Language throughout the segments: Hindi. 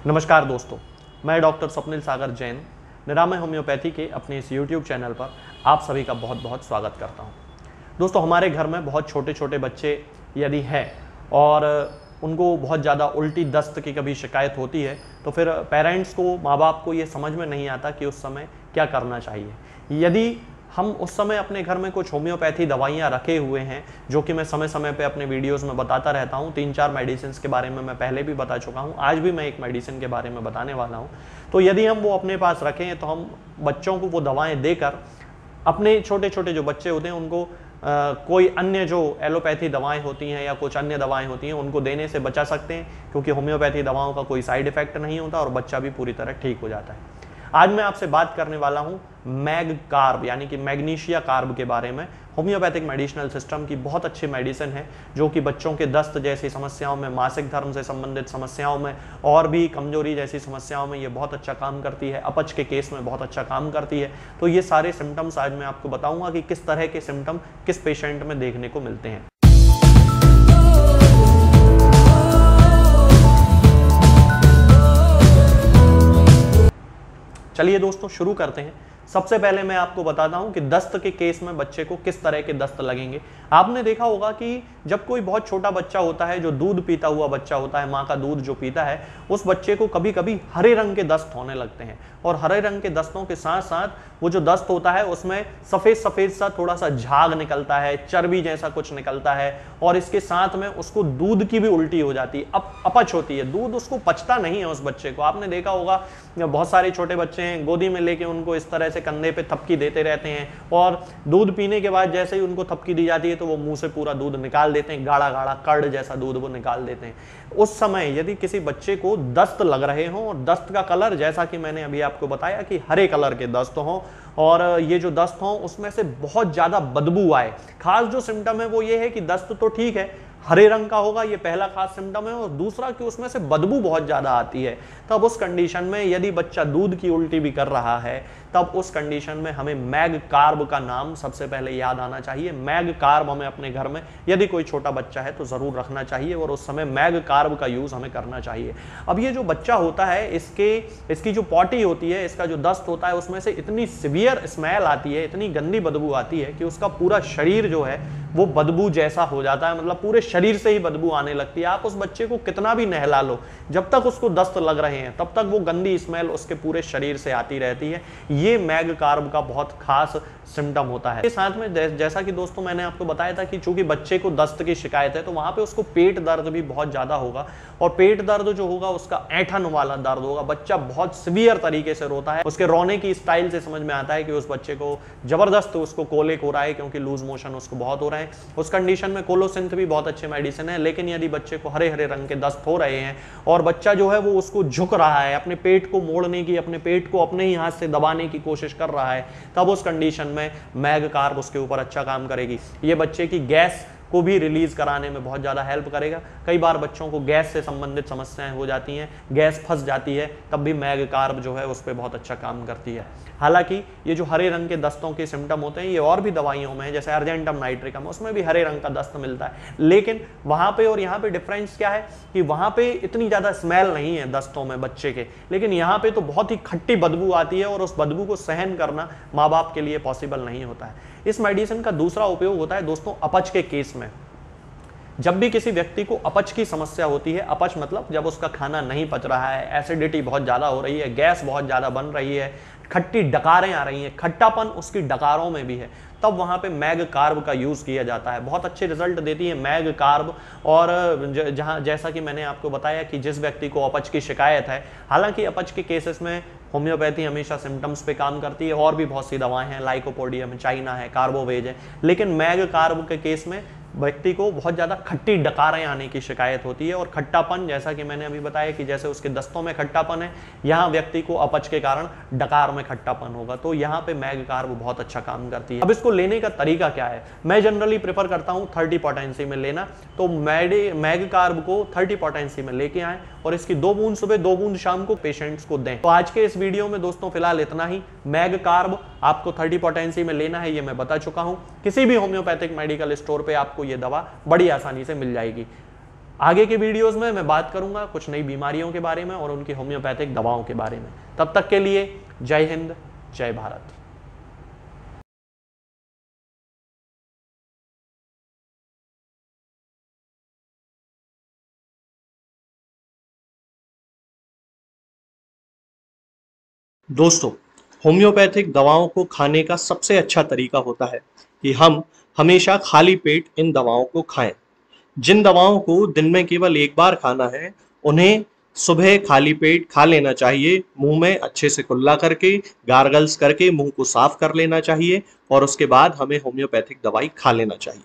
नमस्कार दोस्तों, मैं डॉक्टर स्वप्निल सागर जैन निरामय होम्योपैथी के अपने इस YouTube चैनल पर आप सभी का बहुत बहुत स्वागत करता हूं। दोस्तों, हमारे घर में बहुत छोटे छोटे बच्चे यदि हैं और उनको बहुत ज़्यादा उल्टी दस्त की कभी शिकायत होती है तो फिर पेरेंट्स को, माँ बाप को ये समझ में नहीं आता कि उस समय क्या करना चाहिए। यदि हम उस समय अपने घर में कुछ होम्योपैथी दवाइयाँ रखे हुए हैं, जो कि मैं समय समय पे अपने वीडियोस में बताता रहता हूँ। 3-4 मेडिसिन के बारे में मैं पहले भी बता चुका हूँ, आज भी मैं एक मेडिसिन के बारे में बताने वाला हूँ। तो यदि हम वो अपने पास रखें तो हम बच्चों को वो दवाएँ देकर अपने छोटे छोटे जो बच्चे होते हैं उनको कोई अन्य जो एलोपैथी दवाएं होती हैं या कुछ अन्य दवाएं होती हैं उनको देने से बचा सकते हैं, क्योंकि होम्योपैथी दवाओं का कोई साइड इफेक्ट नहीं होता और बच्चा भी पूरी तरह ठीक हो जाता है। आज मैं आपसे बात करने वाला हूं मैग कार्ब यानी कि मैग्नीशिया कार्ब के बारे में। होम्योपैथिक मेडिसिनल सिस्टम की बहुत अच्छी मेडिसिन है जो कि बच्चों के दस्त जैसी समस्याओं में, मासिक धर्म से संबंधित समस्याओं में और भी कमजोरी जैसी समस्याओं में ये बहुत अच्छा काम करती है। अपच के केस में बहुत अच्छा काम करती है। तो ये सारे सिम्टम्स आज मैं आपको बताऊंगा कि किस तरह के सिम्टम किस पेशेंट में देखने को मिलते हैं। चलिए दोस्तों, शुरू करते हैं। सबसे पहले मैं आपको बताता हूं कि दस्त के केस में बच्चे को किस तरह के दस्त लगेंगे। आपने देखा होगा कि जब कोई बहुत छोटा बच्चा होता है, जो दूध पीता हुआ बच्चा होता है, माँ का दूध जो पीता है, उस बच्चे को कभी कभी हरे रंग के दस्त होने लगते हैं। और हरे रंग के दस्तों के साथ साथ वो जो दस्त होता है उसमें सफेद सफेद सा थोड़ा सा झाग निकलता है, चर्बी जैसा कुछ निकलता है और इसके साथ में उसको दूध की भी उल्टी हो जाती है, अपच होती है। दूध उसको पचता नहीं है उस बच्चे को। आपने देखा होगा बहुत सारे छोटे बच्चे हैं, गोदी में लेके उनको इस तरह से कंधे पे थपकी देते रहते हैं और दूध पीने के बाद जैसे ही उनको थपकी दी जाती है तो वो मुंह से पूरा दूध निकाल देते हैं, गाढ़ा गाढ़ा कर्ड जैसा दूध वो निकाल देते हैं। उस समय यदि किसी बच्चे को दस्त लग रहे हों और दस्त का कलर, जैसा कि मैंने अभी आपको बताया कि हरे कलर के दस्त हों और ये जो दस्त हों उसमें से बहुत ज्यादा बदबू आए, खास जो सिम्टम है वो ये है कि दस्त तो ठीक है, हरे रंग का होगा, ये पहला खास सिम्टम है, और दूसरा कि उसमें से बदबू बहुत ज्यादा आती है। तब उस कंडीशन में यदि बच्चा दूध की उल्टी भी कर रहा है तब उस कंडीशन में हमें मैग कार्ब का नाम सबसे पहले याद आना चाहिए। मैग कार्ब हमें अपने घर में यदि कोई छोटा बच्चा है तो जरूर रखना चाहिए और उस समय मैग कार्ब का यूज हमें करना चाहिए। अब ये जो बच्चा होता है, इसकी जो पॉटी होती है, इसका जो दस्त होता है, उसमें से इतनी सिवियर स्मेल आती है, इतनी गंदी बदबू आती है कि उसका पूरा शरीर जो है वो बदबू जैसा हो जाता है, मतलब पूरे शरीर से ही बदबू आने लगती है। आप उस बच्चे को कितना भी नहला लो, जब तक उसको दस्त लग रहे हैं तब तक वो गंदी स्मेल उसके पूरे शरीर से आती रहती है। ये मैग कार्ब का बहुत खास सिम्टम होता है। साथ में जैसा कि दोस्तों मैंने आपको बताया था कि चूंकि बच्चे को दस्त की शिकायत है तो वहां पे उसको पेट दर्द भी बहुत ज्यादा होगा और पेट दर्द जो होगा उसका ऐंठन वाला दर्द होगा। बच्चा बहुत सिवियर तरीके से रोता है, उसके रोने की स्टाइल से समझ में आता है कि उस बच्चे को जबरदस्त उसको कोलिक हो रहा है, क्योंकि लूज मोशन उसको बहुत हो रहा है। उस कंडीशन में कोलोसिंथ भी बहुत अच्छे मेडिसिन है, लेकिन यदि बच्चे को हरे हरे रंग के दस्त हो रहे हैं और बच्चा जो है वो उसको झुक रहा है, अपने पेट को मोड़ने की, अपने पेट को अपने ही हाथ से दबाने की कोशिश कर रहा है, तब उस कंडीशन में मैग कार्ब उसके ऊपर अच्छा काम करेगी। ये बच्चे की गैस को भी रिलीज कराने में बहुत ज़्यादा हेल्प करेगा। कई बार बच्चों को गैस से संबंधित समस्याएं हो जाती हैं, गैस फंस जाती है, तब भी मैग कार्ब जो है उस पर बहुत अच्छा काम करती है। हालांकि ये जो हरे रंग के दस्तों के सिम्टम होते हैं ये और भी दवाइयों में है, जैसे अर्जेंटम नाइट्रिकम, उसमें भी हरे रंग का दस्त मिलता है। लेकिन वहां पे और यहाँ पे डिफरेंस क्या है कि वहां पे इतनी ज़्यादा स्मेल नहीं है दस्तों में बच्चे के, लेकिन यहाँ पे तो बहुत ही खट्टी बदबू आती है और उस बदबू को सहन करना माँ बाप के लिए पॉसिबल नहीं होता है। इस मेडिसिन का दूसरा उपयोग होता है दोस्तों अपच के केस में। जब भी किसी व्यक्ति को अपच की समस्या होती है, अपच मतलब जब उसका खाना नहीं पच रहा है, एसिडिटी बहुत ज़्यादा हो रही है, गैस बहुत ज़्यादा बन रही है, खट्टी डकारें आ रही हैं, खट्टापन उसकी डकारों में भी है, तब वहाँ पे मैग कार्ब का यूज़ किया जाता है। बहुत अच्छे रिजल्ट देती है मैग कार्ब। और जहाँ जैसा कि मैंने आपको बताया कि जिस व्यक्ति को अपच की शिकायत है, हालांकि अपच के केसेस में होम्योपैथी हमेशा सिम्टम्स पे काम करती है, और भी बहुत सी दवाएं हैं, लाइकोपोडियम, चाइना है, कार्बोवेज है, लेकिन मैग कार्ब के केस में व्यक्ति को बहुत ज़्यादा खट्टी डकारें आने की शिकायत होती है और खट्टापन, जैसा कि मैंने अभी बताया कि जैसे उसके दस्तों में खट्टापन है, यहाँ व्यक्ति को अपच के कारण डकार में खट्टापन होगा। तो यहाँ पे मैग कार्ब बहुत अच्छा काम करती है। अब इसको लेने का तरीका क्या है? मैं जनरली प्रेफर करता हूँ 30 पोटेंसी में लेना। तो मैग कार्ब को 30 पोटेंसी में लेके आए और इसकी 2 बूंद सुबह 2 बूंद शाम को पेशेंट्स को दें। तो आज के इस वीडियो में दोस्तों फिलहाल इतना ही। मैग कार्ब आपको 30 पोटेंसी में लेना है, ये मैं बता चुका हूँ। किसी भी होम्योपैथिक मेडिकल स्टोर पे आपको ये दवा बड़ी आसानी से मिल जाएगी। आगे के वीडियोस में मैं बात करूंगा कुछ नई बीमारियों के बारे में और उनकी होम्योपैथिक दवाओं के बारे में। तब तक के लिए जय हिंद, जय भारत। दोस्तों, होम्योपैथिक दवाओं को खाने का सबसे अच्छा तरीका होता है कि हम हमेशा खाली पेट इन दवाओं को खाएं। जिन दवाओं को दिन में केवल एक बार खाना है, उन्हें सुबह खाली पेट खा लेना चाहिए। मुंह में अच्छे से कुल्ला करके, गार्गल्स करके मुंह को साफ कर लेना चाहिए और उसके बाद हमें होम्योपैथिक दवाई खा लेना चाहिए।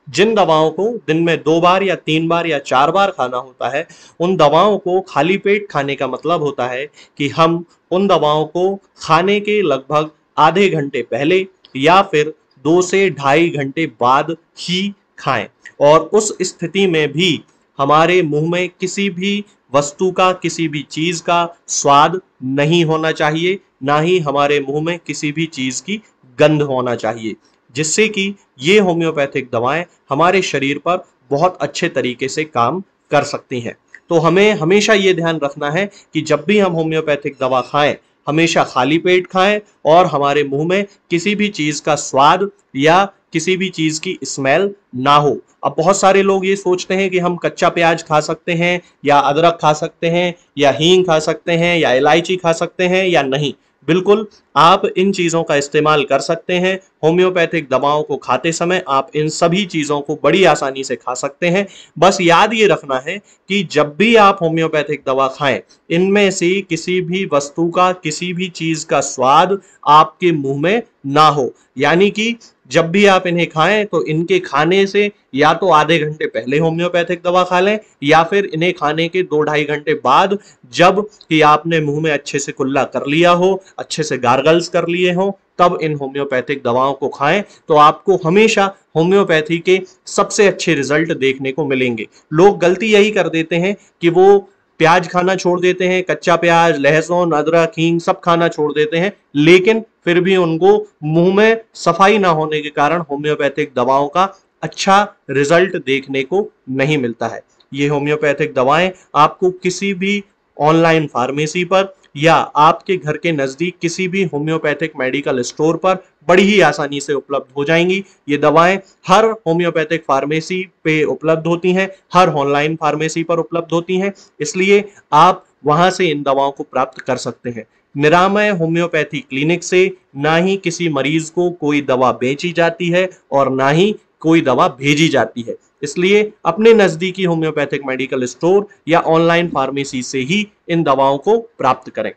जिन दवाओं को दिन में 2 बार या 3 बार या 4 बार खाना होता है, उन दवाओं को खाली पेट खाने का मतलब होता है कि हम उन दवाओं को खाने के लगभग आधे घंटे पहले या फिर 2 से ढाई घंटे बाद ही खाएं। और उस स्थिति में भी हमारे मुंह में किसी भी वस्तु का, किसी भी चीज का स्वाद नहीं होना चाहिए, ना ही हमारे मुंह में किसी भी चीज की गंध होना चाहिए, जिससे कि ये होम्योपैथिक दवाएं हमारे शरीर पर बहुत अच्छे तरीके से काम कर सकती हैं। तो हमें हमेशा ये ध्यान रखना है कि जब भी हम होम्योपैथिक दवा खाएं, हमेशा खाली पेट खाएं और हमारे मुंह में किसी भी चीज का स्वाद या किसी भी चीज की स्मेल ना हो। अब बहुत सारे लोग ये सोचते हैं कि हम कच्चा प्याज खा सकते हैं या अदरक खा सकते हैं या हींग खा सकते हैं या इलायची खा सकते हैं या नहीं। बिल्कुल, आप इन चीजों का इस्तेमाल कर सकते हैं। होम्योपैथिक दवाओं को खाते समय आप इन सभी चीजों को बड़ी आसानी से खा सकते हैं। बस याद ये रखना है कि जब भी आप होम्योपैथिक दवा खाएं, इनमें से किसी भी वस्तु का, किसी भी चीज का स्वाद आपके मुंह में ना हो। यानी कि जब भी आप इन्हें खाएं तो इनके खाने से या तो आधे घंटे पहले होम्योपैथिक दवा खा लें या फिर इन्हें खाने के 2-2.5 घंटे बाद, जब कि आपने मुंह में अच्छे से कुल्ला कर लिया हो, अच्छे से गार्गल्स कर लिए हो, तब इन होम्योपैथिक दवाओं को खाएं। तो आपको हमेशा होम्योपैथी के सबसे अच्छे रिजल्ट देखने को मिलेंगे। लोग गलती यही कर देते हैं कि वो प्याज खाना छोड़ देते हैं, कच्चा प्याज, लहसुन, अदरक, हींग सब खाना छोड़ देते हैं, लेकिन फिर भी उनको मुंह में सफाई ना होने के कारण होम्योपैथिक दवाओं का अच्छा रिजल्ट देखने को नहीं मिलता है। ये होम्योपैथिक दवाएं आपको किसी भी ऑनलाइन फार्मेसी पर या आपके घर के नजदीक किसी भी होम्योपैथिक मेडिकल स्टोर पर बड़ी ही आसानी से उपलब्ध हो जाएंगी। ये दवाएं हर होम्योपैथिक फार्मेसी पे उपलब्ध होती हैं, हर ऑनलाइन फार्मेसी पर उपलब्ध होती हैं, इसलिए आप वहां से इन दवाओं को प्राप्त कर सकते हैं। निरामय होम्योपैथी क्लिनिक से ना ही किसी मरीज को कोई दवा बेची जाती है और ना ही कोई दवा भेजी जाती है। इसलिए अपने नजदीकी होम्योपैथिक मेडिकल स्टोर या ऑनलाइन फार्मेसी से ही इन दवाओं को प्राप्त करें।